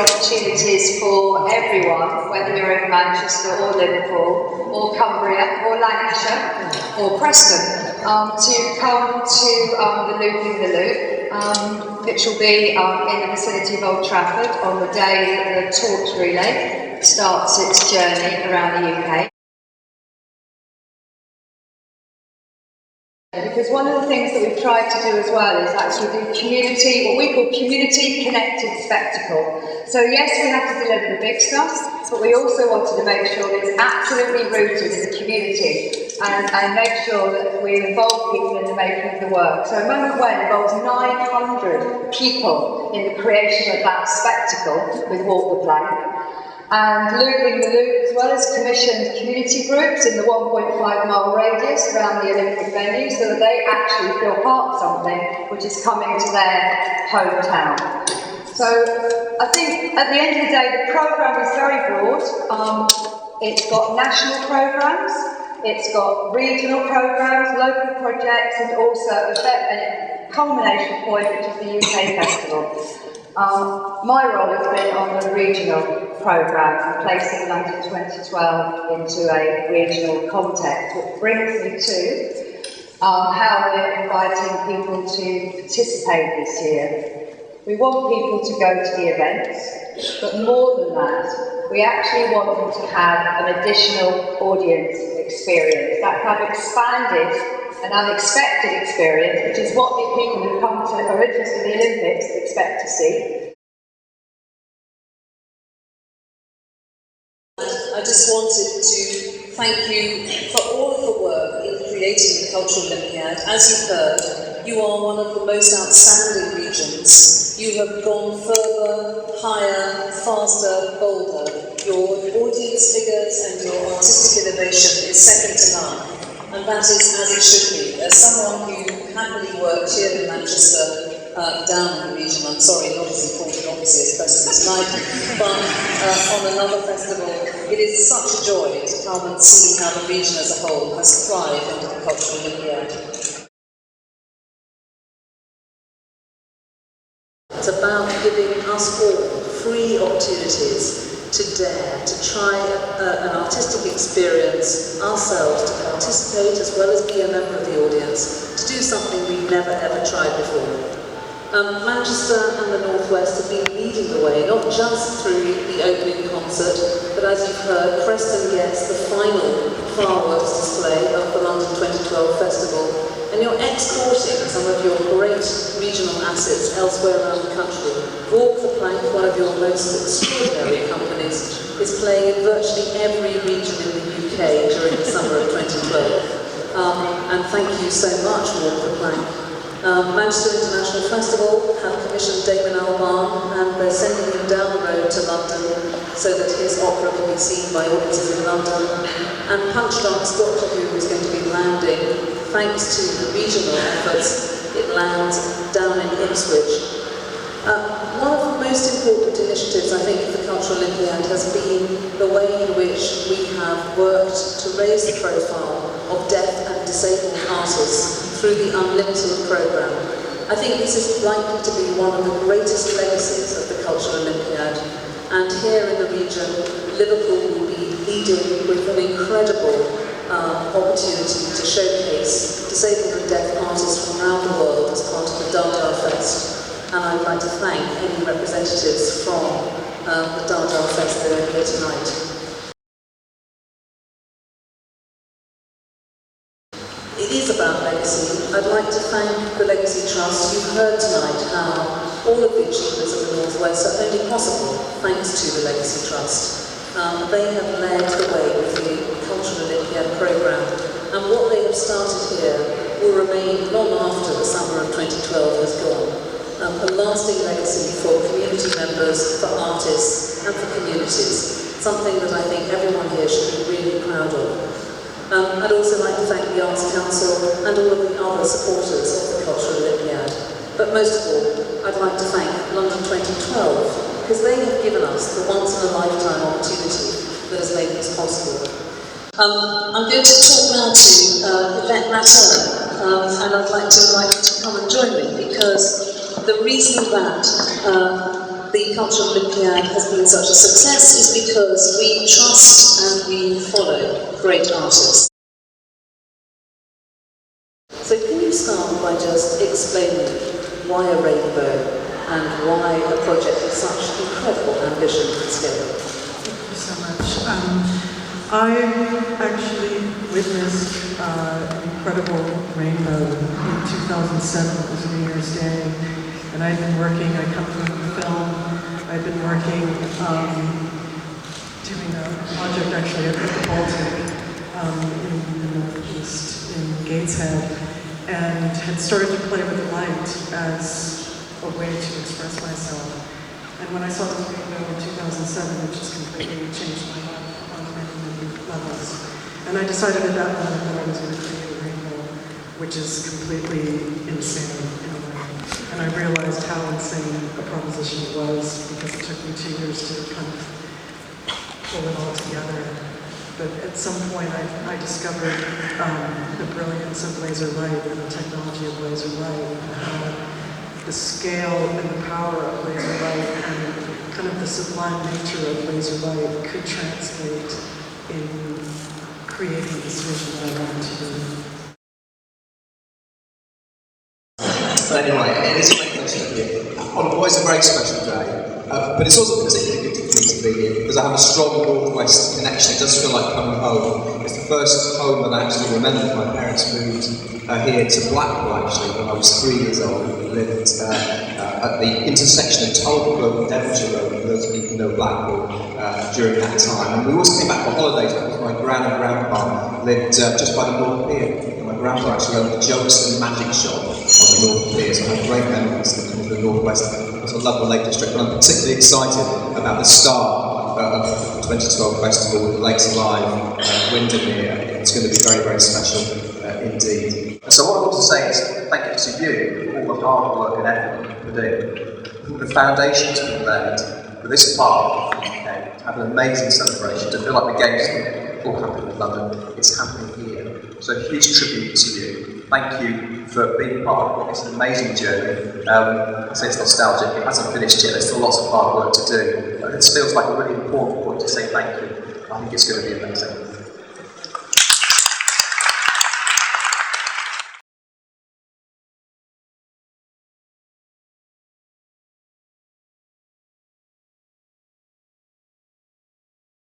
opportunities for everyone, whether you're in Manchester or Liverpool or Cumbria or Lancashire or Preston, to come to the Looping the Loop, which will be in the vicinity of Old Trafford on the day that the torch relay starts its journey around the UK. Because one of the things that we've tried to do as well is actually do community, what we call community connected spectacle. So yes, we have to deliver the big stuff, but we also wanted to make sure that it's absolutely rooted in the community and make sure that we involve people in the making of the work. So Moment When involves 900 people in the creation of that spectacle with Walk the Plank. And Looping the Loop as well has commissioned community groups in the 1.5-mile radius around the Olympic venue so that they actually feel part of something which is coming to their hometown. So I think at the end of the day the programme is very broad. It's got national programmes, it's got regional programmes, local projects, and also a culmination point which is the UK Festival. My role has been on the regional programme, placing London 2012 into a regional context, which brings me to how we're inviting people to participate this year. We want people to go to the events, but more than that, we actually want them to have an additional audience experience, that kind of expanded and unexpected experience, which is what the people who come to are interested in the Olympics expect to see. I just wanted to thank you for all of the work in creating the Cultural Olympiad. As you've heard, you are one of the most outstanding regions. You have gone further, higher, faster, bolder. Your audience figures and your artistic innovation is second to none. And that is as it should be. As someone who happily worked here in Manchester, down in the region, I'm sorry, not as important obviously as Preston tonight, but on another festival, it is such a joy to come and see how the region as a whole has thrived under the Cultural Olympiad. It's about giving us all free opportunities to dare, to try an artistic experience ourselves, to participate as well as be a member of the audience, to do something we've never ever tried before. Manchester and the North West have been leading the way, not just through the opening concert, but as you've heard, Preston gets the final fireworks display of the London 2012 Festival, and you're exporting some of your great regional assets elsewhere around the country. Walk the Plank, one of your most extraordinary companies, is playing in virtually every region in the UK during the summer of 2012. And thank you so much, Walk the Plank. Manchester International Festival have commissioned Damon Albarn, and they're sending him down the road to London so that his opera can be seen by audiences in London. And Punchdrunk's Doctor Who is going to be landing, thanks to the regional efforts, it lands down in Ipswich. One of the most important initiatives, I think, of the Cultural Olympiad has been the way in which we have worked to raise the profile of deaf and disabled artists through the Unlimited programme. I think this is likely to be one of the greatest legacies of the Cultural Olympiad, and here in the region, Liverpool will be leading with an incredible opportunity to showcase disabled and deaf artists from around the world as part of the Dada Fest. And I'd like to thank any representatives from the Dada Fest that are here tonight. It is about legacy. I'd like to thank the Legacy Trust. You've heard tonight how all of the achievements of the North West are only possible thanks to the Legacy Trust. They have led the way with the Cultural Olympiad programme, and what they have started here will remain long after the summer of 2012 has gone. A lasting legacy for community members, for artists, and for communities. Something that I think everyone here should be really proud of. I'd also like to thank the Arts Council and all of the other supporters of the Cultural Olympiad. But most of all, I'd like to thank London 2012, because they have given us the once-in-a-lifetime opportunity that has made this possible. I'm going to talk now to Yvette Matter, and I'd like to invite you to come and join me, because the reason that the Cultural Olympiad has been such a success is because we trust and we follow great artists. So can you start by just explaining why a rainbow and why a project with such incredible ambition and scale? Thank you so much. I actually witnessed an incredible rainbow in 2007. It was New Year's Day, and I'd been working, I come from film, I'd been working doing a project actually at the Baltic in the Northeast, in Gateshead, and had started to play with light as a way to express myself. And when I saw this rainbow in 2007, it just completely changed my life on many levels. And I decided at that moment that I was going to create a rainbow, which is completely insane in a way. And I realized how insane a proposition it was, because it took me 2 years to kind of pull it all together. But at some point I discovered the brilliance of laser light and the technology of laser light, and how the scale and the power of laser light and kind of the sublime nature of laser light could translate in creating this vision that I wanted to do. Anyway, it is a great pleasure to be here. It's a very special day. But it's also particularly good for me to be here because I have a strong Northwest connection. It does feel like coming home. It's the first home that I actually remember. My parents moved here to Blackpool actually when I was 3 years old. We lived at the intersection of Talbot Road and Devonshire Road, for those of you who know Blackpool, during that time. And we always came back for holidays because my gran and grandpa lived just by the North Pier. And my grandpa actually owned the Jokes and Magic Shop on the North Pier, so I have great memories of the Northwest. I love the Lake District, and I'm particularly excited about the start of the 2012 festival with Lakes Alive, Windermere. It's going to be very, very special indeed. And so what I want to say is thank you to you for all the hard work and effort you're doing. The foundations we've laid for this park to have an amazing celebration, to feel like the games all happen in London, it's happening here. So a huge tribute to you. Thank you for being part of it. It's an amazing journey. I say it's nostalgic, it hasn't finished yet, there's still lots of hard work to do. But it feels like a really important point to say thank you. I think it's going to be amazing.